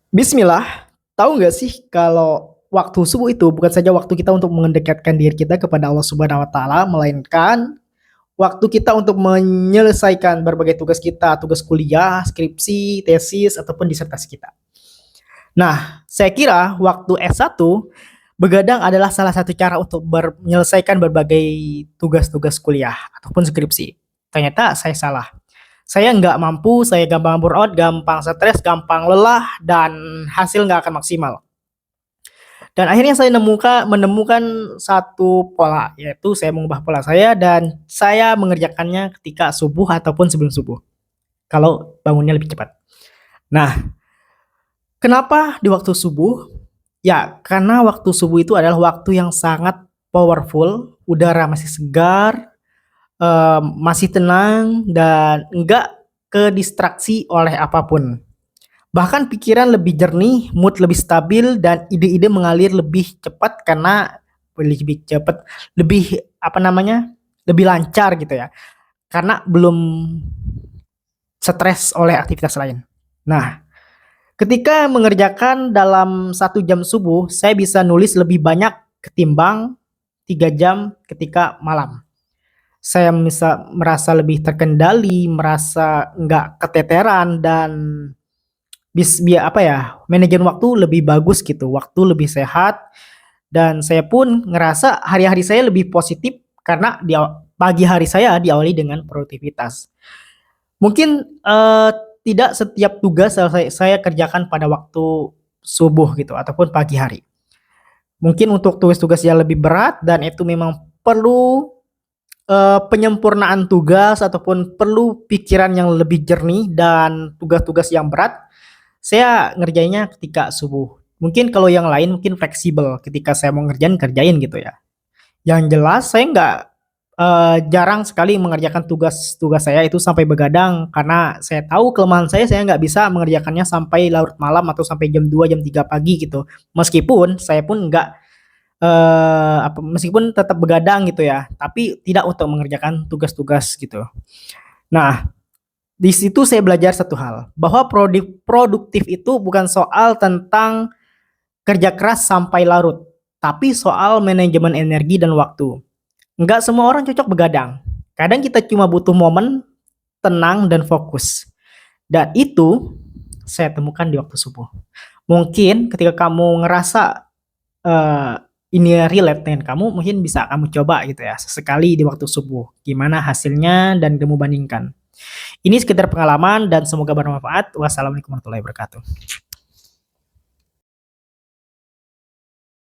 Bismillah, tahu nggak sih kalau waktu subuh itu bukan saja waktu kita untuk mendekatkan diri kita kepada Allah Subhanahu wa taala, melainkan waktu kita untuk menyelesaikan berbagai tugas kita, tugas kuliah, skripsi, tesis ataupun disertasi kita. Nah, saya kira waktu S1 begadang adalah salah satu cara untuk menyelesaikan berbagai tugas-tugas kuliah ataupun skripsi. Ternyata saya salah. Saya nggak mampu, saya gampang burnout, gampang stres, gampang lelah, dan hasil nggak akan maksimal. Dan akhirnya saya menemukan satu pola, yaitu saya mengubah pola saya dan saya mengerjakannya ketika subuh ataupun sebelum subuh, kalau bangunnya lebih cepat. Nah, kenapa di waktu subuh? Ya, karena waktu subuh itu adalah waktu yang sangat powerful, udara masih segar, masih tenang, dan enggak kedistraksi oleh apapun. Bahkan pikiran lebih jernih, mood lebih stabil, dan ide-ide mengalir lebih cepat karena lebih cepat, lebih apa namanya, lebih lancar gitu ya. Karena belum stres oleh aktivitas lain. Nah, ketika mengerjakan dalam 1 jam subuh, saya bisa nulis lebih banyak ketimbang 3 jam ketika malam. Saya bisa merasa lebih terkendali, merasa nggak keteteran, dan apa ya, manajemen waktu lebih bagus gitu, waktu lebih sehat, dan saya pun ngerasa hari-hari saya lebih positif karena pagi hari saya diawali dengan produktivitas. Mungkin tidak setiap tugas saya kerjakan pada waktu subuh gitu ataupun pagi hari. Mungkin untuk tugas-tugas yang lebih berat dan itu memang perlu penyempurnaan tugas ataupun perlu pikiran yang lebih jernih dan tugas-tugas yang berat, saya ngerjainnya ketika subuh. Mungkin kalau yang lain mungkin fleksibel, ketika saya mau ngerjain, kerjain gitu ya. Yang jelas saya nggak jarang sekali mengerjakan tugas-tugas saya itu sampai begadang, karena saya tahu kelemahan saya nggak bisa mengerjakannya sampai larut malam atau sampai jam 2 jam 3 pagi gitu. Meskipun saya pun nggak, meskipun tetap begadang gitu ya, tapi tidak untuk mengerjakan tugas-tugas gitu. Nah, di situ saya belajar satu hal, bahwa produktif itu bukan soal tentang kerja keras sampai larut, tapi soal manajemen energi dan waktu. Enggak semua orang cocok begadang. Kadang kita cuma butuh momen tenang dan fokus. Dan itu saya temukan di waktu subuh. Mungkin ketika kamu ngerasa eh, ini relate dengan kamu, mungkin bisa kamu coba gitu ya, sesekali di waktu subuh. Gimana hasilnya dan kamu bandingkan. Ini sekedar pengalaman dan semoga bermanfaat. Wassalamualaikum warahmatullahi wabarakatuh.